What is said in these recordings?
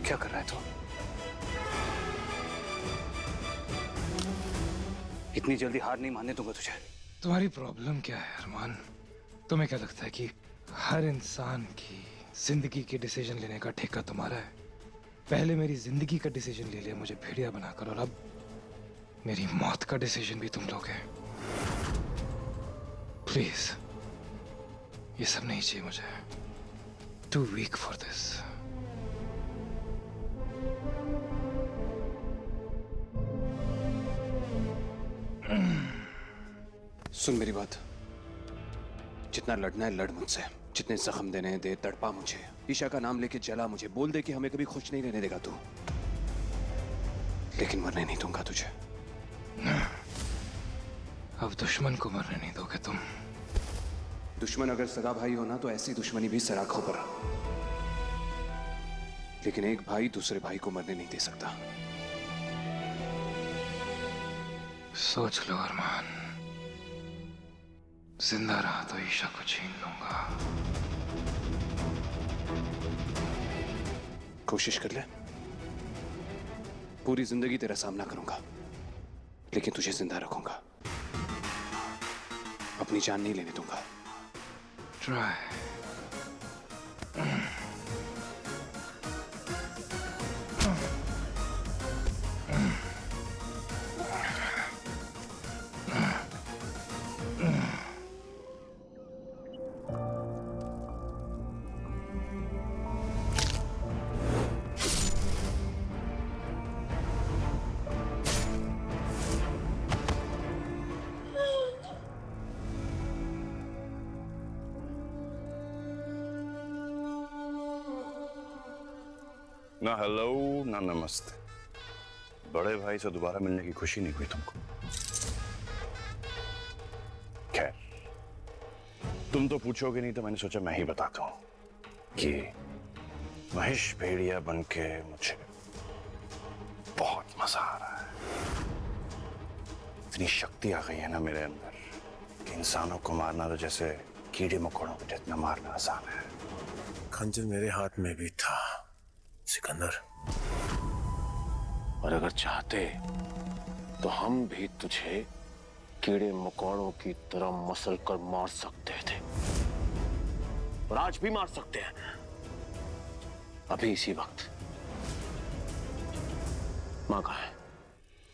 क्या कर रहा है तू? इतनी जल्दी हार नहीं मानने दूंगा तुझे। तुम्हारी प्रॉब्लम क्या है अरमान? तुम्हें क्या लगता है कि हर इंसान की जिंदगी के डिसीजन लेने का ठेका तुम्हारा है? पहले मेरी जिंदगी का डिसीजन ले लिया मुझे भेड़िया बनाकर, और अब मेरी मौत का डिसीजन भी तुम लोगे। प्लीज, ये सब नहीं चाहिए मुझे। Two week for this. सुन मेरी बात, जितना लड़ना है लड़ मुझसे, जितने जख्म देने हैं दे, तड़पा मुझे, ईशा का नाम लेके जला मुझे, बोल दे कि हमें कभी खुश नहीं रहने देगा तू, लेकिन मरने नहीं दूंगा तुझे। अब दुश्मन को मरने नहीं दोगे तुम। दुश्मन अगर सगा भाई हो ना तो ऐसी दुश्मनी भी सराखों पर, लेकिन एक भाई दूसरे भाई को मरने नहीं दे सकता। सोच लो अरमान, जिंदा रहा तो ईशा को छीन लूंगा। कोशिश कर ले, पूरी जिंदगी तेरा सामना करूंगा, लेकिन तुझे जिंदा रखूंगा, अपनी जान नहीं लेने दूंगा। ट्राई। ना हेलो ना नमस्ते। बड़े भाई से दोबारा मिलने की खुशी नहीं हुई तुमको? खैर, तुम तो पूछोगे नहीं तो मैंने सोचा मैं ही बताता हूं कि महेश भेड़िया बनके मुझे बहुत मजा आ रहा है। इतनी शक्ति आ गई है ना मेरे अंदर कि इंसानों को मारना तो जैसे कीड़े मकोड़ों को जितना मारना आसान है। खंजर मेरे हाथ में भी था सिकंदर, और अगर चाहते तो हम भी तुझे कीड़े मकोड़ों की तरह मसल कर मार सकते थे, और आज भी मार सकते हैं, अभी इसी वक्त। मां कहाँ है?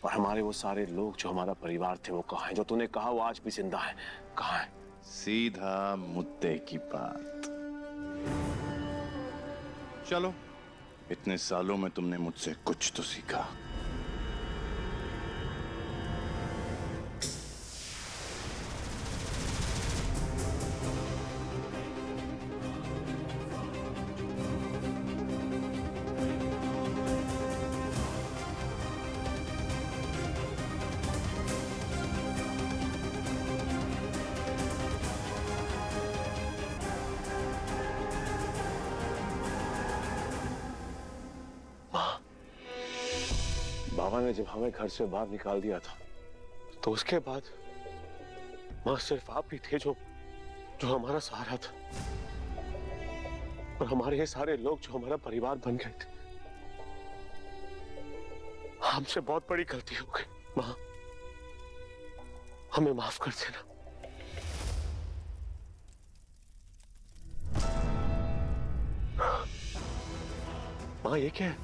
और हमारे वो सारे लोग जो हमारा परिवार थे वो कहाँ हैं? जो तूने कहा वो आज भी जिंदा है, कहाँ है? सीधा मुद्दे की बात। चलो, इतने सालों में तुमने मुझसे कुछ तो सीखा। बाबा ने जब हमें घर से बाहर निकाल दिया था तो उसके बाद मां सिर्फ आप ही थे जो हमारा सहारा था, और हमारे ये सारे लोग जो हमारा परिवार बन गए थे। हमसे बहुत बड़ी गलती हो गई मां, हमें माफ कर देना। मां, ये क्या है?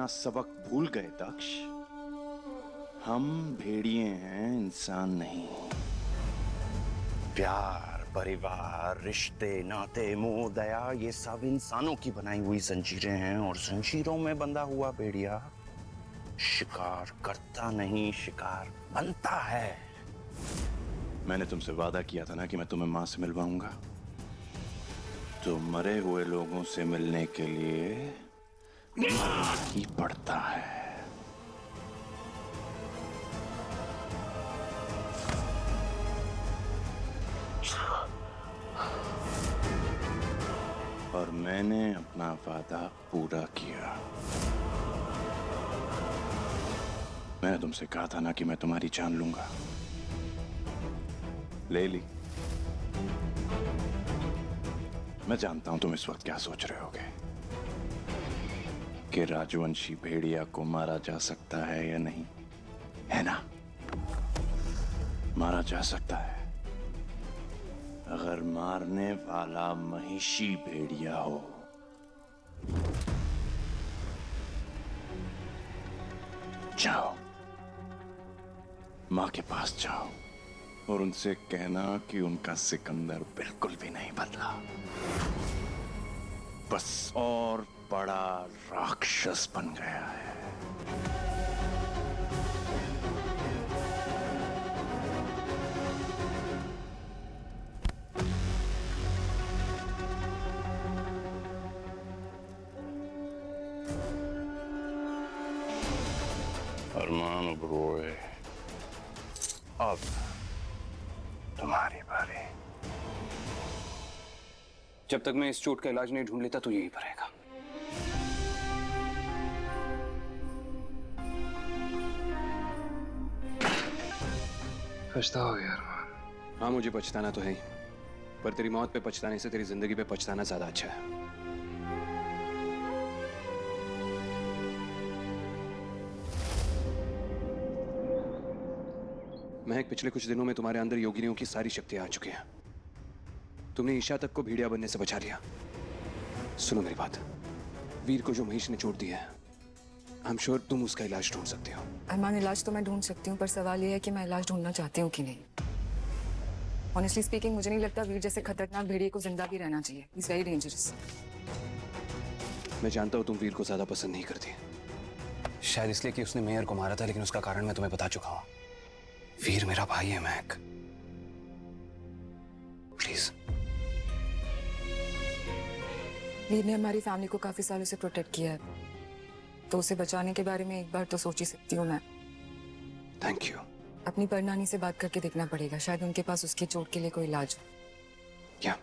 अपना सबक भूल गए दक्ष? हम भेड़िए हैं, इंसान नहीं। प्यार, परिवार, रिश्ते, नाते, मोह, दया, ये सब इंसानों की बनाई हुई जंजीरें हैं, और जंजीरों में बंधा हुआ भेड़िया शिकार करता नहीं, शिकार बनता है। मैंने तुमसे वादा किया था ना कि मैं तुम्हें मां से मिलवाऊंगा। तो मरे हुए लोगों से मिलने के लिए मरना ही पड़ता है। और मैंने अपना वादा पूरा किया। मैंने तुमसे कहा था ना कि मैं तुम्हारी जान लूंगा, ले ली। मैं जानता हूं तुम इस वक्त क्या सोच रहे होगे कि राजवंशी भेड़िया को मारा जा सकता है या नहीं, है ना? मारा जा सकता है अगर मारने वाला महिषी भेड़िया हो। जाओ, मां के पास जाओ और उनसे कहना कि उनका सिकंदर बिल्कुल भी नहीं बदला, बस और बड़ा राक्षस बन गया है। अरमान उबरोए, अब तुम्हारी बारी। जब तक मैं इस चोट का इलाज नहीं ढूंढ लेता तो यहीं पर रहेगा। पछताओगे अरमान? हाँ, मुझे पछताना तो है ही, पर तेरी मौत पे पछताने से तेरी जिंदगी पे पछताना ज्यादा अच्छा है। महक, पिछले कुछ दिनों में तुम्हारे अंदर योगिनियों की सारी शक्तियां आ चुकी हैं। तुमने ईशा तक को भेड़िया बनने से बचा लिया। सुनो मेरी बात, वीर को जो महेश ने चोट दी है, आई एम श्योर तुम उसका इलाज ढूंढ सकते हो। अरमान, इलाज तो मैं ढूंढ सकती हूँ, पर सवाल ये है कि मैं इलाज ढूंढना चाहती हूँ कि नहीं। ऑनेस्टली स्पीकिंग, मुझे नहीं लगता वीर जैसे खतरनाक भेड़िए को जिंदा भी रहना चाहिए। Is very dangerous. मैं जानता हूँ तुम वीर को ज्यादा पसंद नहीं करती, शायद इसलिए कि उसने मेयर को मारा था, लेकिन उसका कारण मैं तुम्हें बता चुका हूं। वीर मेरा भाई है महक, प्लीज। वीर ने हमारी फैमिली को काफी सालों से प्रोटेक्ट किया है, तो उसे बचाने के बारे में एक बार तो सोच ही सकती हूँ मैं। Thank you. अपनी परनानी से बात करके देखना पड़ेगा, शायद उनके पास उसकी चोट के लिए कोई इलाज हो। क्या?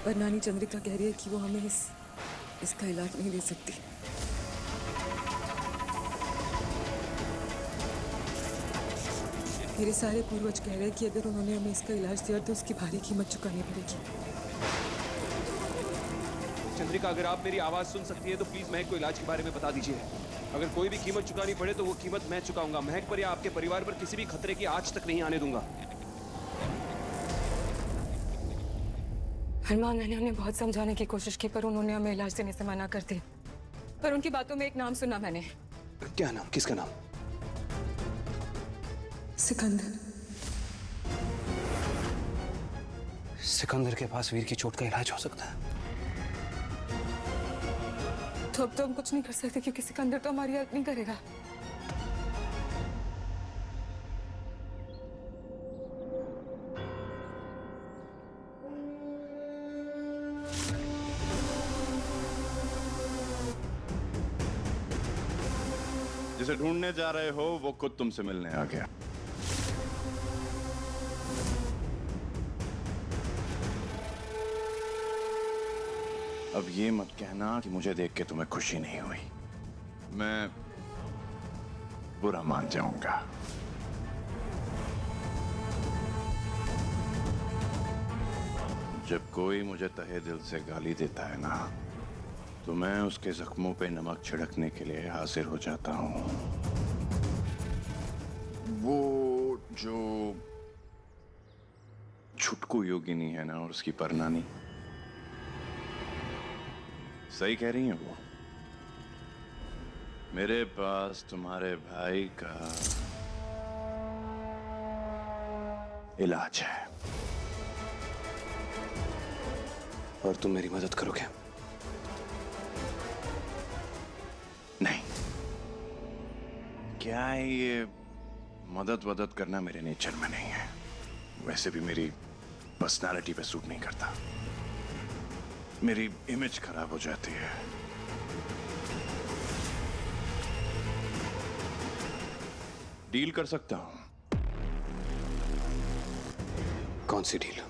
पर नानी चंद्रिका कह रही है कि वो हमें इसका इलाज नहीं दे सकती। मेरे सारे पूर्वज कह रहे हैं कि अगर उन्होंने हमें इसका इलाज दिया तो उसकी भारी कीमत चुकानी पड़ेगी। चंद्रिका, अगर आप मेरी आवाज सुन सकती है तो प्लीज महक को इलाज के बारे में बता दीजिए। अगर कोई भी कीमत चुकानी पड़े तो वो कीमत मैं चुकाऊंगा। महक पर या आपके परिवार पर किसी भी खतरे की आंच तक नहीं आने दूंगा। अरमान, मैंने उन्हें बहुत समझाने की कोशिश की, पर उन्होंने हमें इलाज देने से मना कर दिया। पर उनकी बातों में एक नाम सुना मैंने। क्या नाम? किसका नाम? सिकंदर। सिकंदर के पास वीर की चोट का इलाज हो सकता है। तो अब तो हम कुछ नहीं कर सकते, क्योंकि सिकंदर तो हमारी हेल्प नहीं करेगा। जिसे ढूंढने जा रहे हो वो खुद तुमसे मिलने आ गया। अब ये मत कहना कि मुझे देख के तुम्हें खुशी नहीं हुई। मैं बुरा मान जाऊंगा। जब कोई मुझे तहे दिल से गाली देता है ना, तो मैं उसके जख्मों पे नमक छिड़कने के लिए हाजिर हो जाता हूं। वो जो छुटकू योगिनी है ना, और उसकी परनानी, सही कह रही है वो। मेरे पास तुम्हारे भाई का इलाज है। और तुम मेरी मदद करोगे? नहीं, क्या है ये मदद करना मेरे नेचर में नहीं है। वैसे भी मेरी पर्सनालिटी पे सूट नहीं करता। मेरी इमेज खराब हो जाती है। डील कर सकता हूं। कौन सी डील?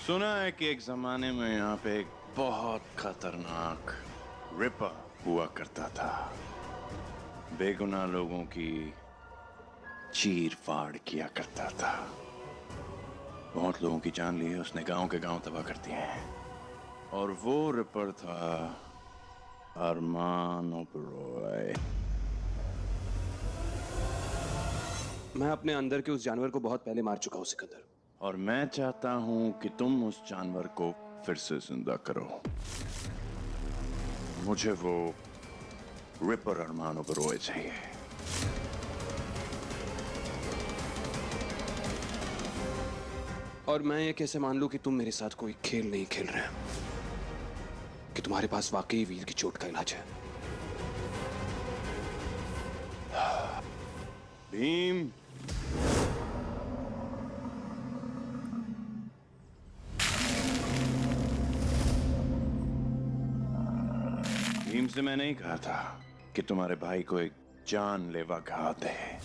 सुना है कि एक जमाने में यहाँ पे एक बहुत खतरनाक रिपर हुआ करता था। बेगुनाह लोगों की चीर फाड़ किया करता था। बहुत लोगों की जान ली है उसने, गांव के गांव तबाह कर दिए हैं। और वो रिपर था अरमान ओबरॉय। मैं अपने अंदर के उस जानवर को बहुत पहले मार चुका हूं सिकंदर। और मैं चाहता हूं कि तुम उस जानवर को फिर से जिंदा करो। मुझे वो रिपर अरमान ओबरॉय चाहिए। और मैं ये कैसे मान लूं कि तुम मेरे साथ कोई खेल नहीं खेल रहे, कि तुम्हारे पास वाकई वीर की चोट का इलाज है? भीम, भीम से मैं नहीं कहा था कि तुम्हारे भाई को एक जानलेवा घात है।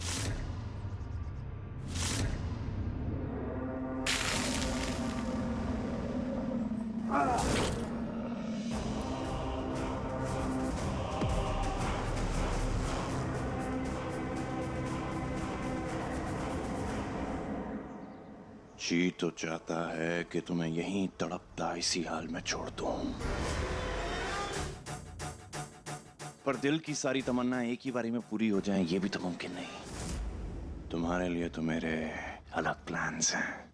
जी तो चाहता है कि तुम्हें यहीं तड़पता इसी हाल में छोड़ दूं, पर दिल की सारी तमन्ना एक ही बारी में पूरी हो जाए ये भी तो मुमकिन नहीं। तुम्हारे लिए तो मेरे अलग प्लान्स हैं।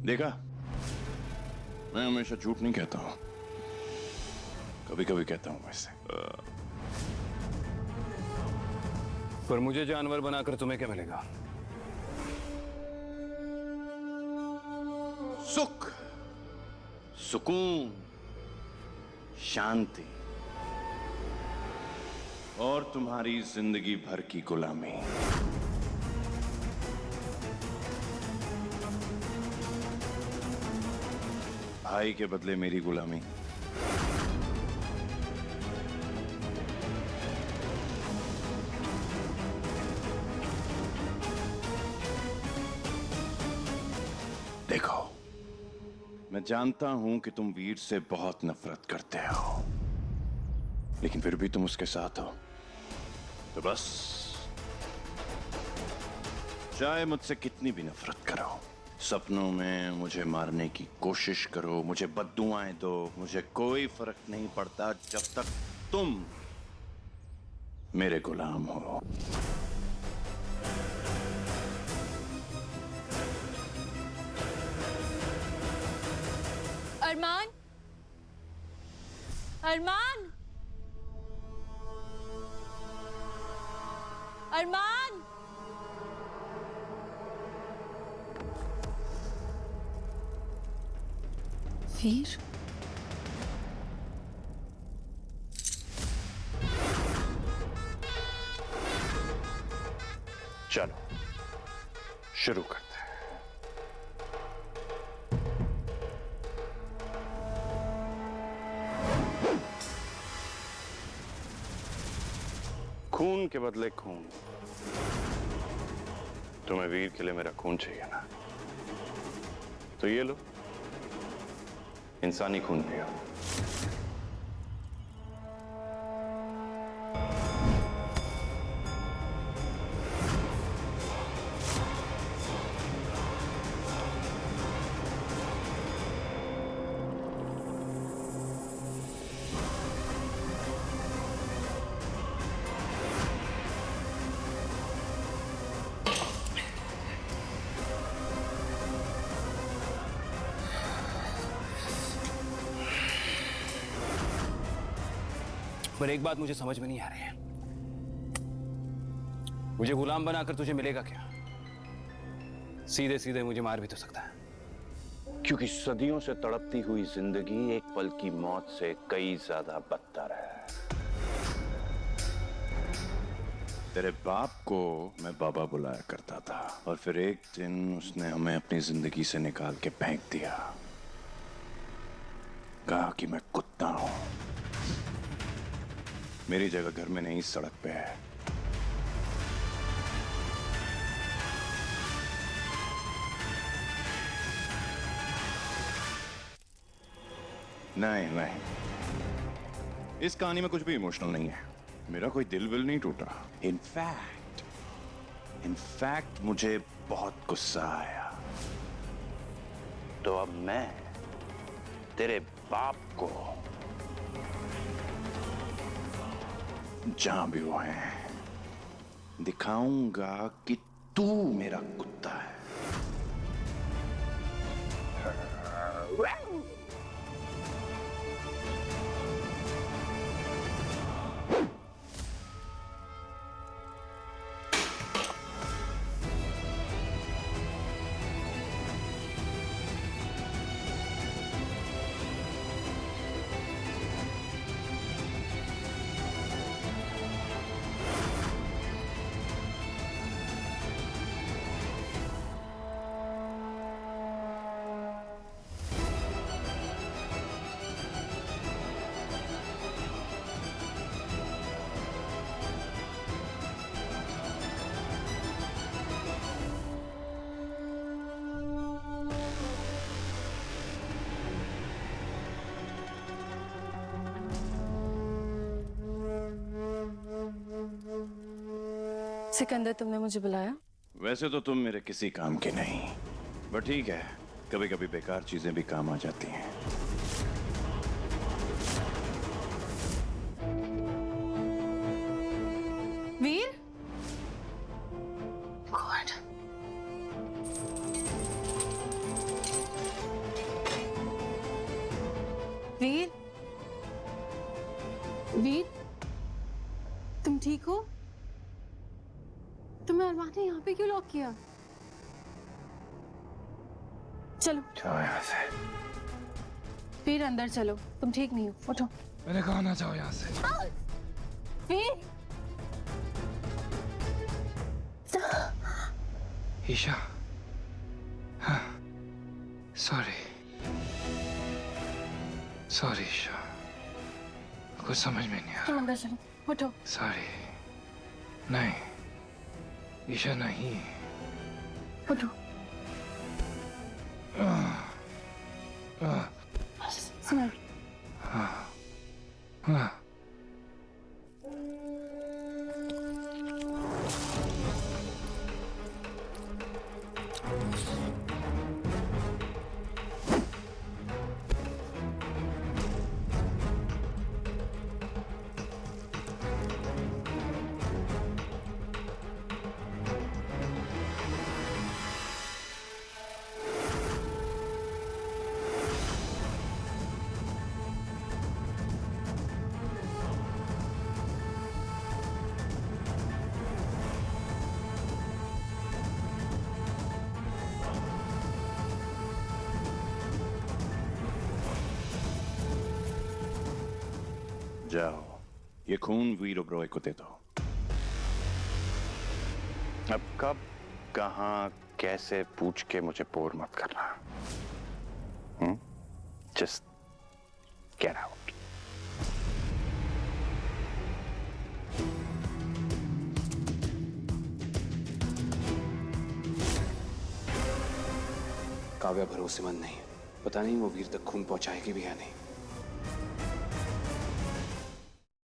देखा, मैं हमेशा झूठ नहीं कहता हूं, कभी कभी कहता हूं वैसे। पर मुझे जानवर बनाकर तुम्हें क्या मिलेगा? सुख, सुकून, शांति और तुम्हारी जिंदगी भर की गुलामी। भाई के बदले मेरी गुलामी। देखो, मैं जानता हूं कि तुम वीर से बहुत नफरत करते हो, लेकिन फिर भी तुम उसके साथ हो, तो बस चाहे मुझसे कितनी भी नफरत करो, सपनों में मुझे मारने की कोशिश करो, मुझे बद्दुआएं दो, मुझे कोई फर्क नहीं पड़ता जब तक तुम मेरे गुलाम हो। अरमान, अरमान, अरमान, वीर, चलो शुरू करते हैं। खून के बदले खून। तुम्हें वीर के लिए मेरा खून चाहिए ना, तो ये लो, इंसानी खून पियो। पर एक बात मुझे समझ में नहीं आ रही है, मुझे गुलाम बनाकर तुझे मिलेगा क्या? सीधे सीधे मुझे मार भी तो सकता है। क्योंकि सदियों से तड़पती हुई जिंदगी एक पल की मौत से कई ज्यादा बदतर है। तेरे बाप को मैं बाबा बुलाया करता था, और फिर एक दिन उसने हमें अपनी जिंदगी से निकाल के फेंक दिया। कहा कि मैं कुत्ता हूं, मेरी जगह घर में नहीं सड़क पे है। नहीं नहीं, इस कहानी में कुछ भी इमोशनल नहीं है। मेरा कोई दिल विल नहीं टूटा। इनफैक्ट मुझे बहुत गुस्सा आया। तो अब मैं तेरे बाप को जहां भी वो है दिखाऊंगा कि तू मेरा कुत्ता है। सिकंदर, तुमने मुझे बुलाया? वैसे तो तुम मेरे किसी काम के नहीं, बट ठीक है, कभी कभी बेकार चीजें भी काम आ जाती हैं। वीर? गॉड। वीर? वीर? तुम ठीक हो? तुम्हें अरमान ने यहाँ पे क्यों लॉक किया? चलो जाओ यहाँ से। वीर, अंदर चलो, तुम ठीक नहीं हो, उठो। मैंने कहा ना जाओ यहाँ से। वीर? ईशा, हाँ, सॉरी ईशा, कुछ समझ में नहीं आ तुम अंदर चलो, उठो। सॉरी, नहीं ईशा, नहीं। उठो। सुनो। हाँ। जाओ, ये खून वीर ओबरॉय को दे दो। अब कब, कहां, कैसे पूछ के मुझे बोर मत करना। Just get out. काव्या भरोसेमंद नहीं, पता नहीं वो वीर तक खून पहुंचाएगी भी या नहीं।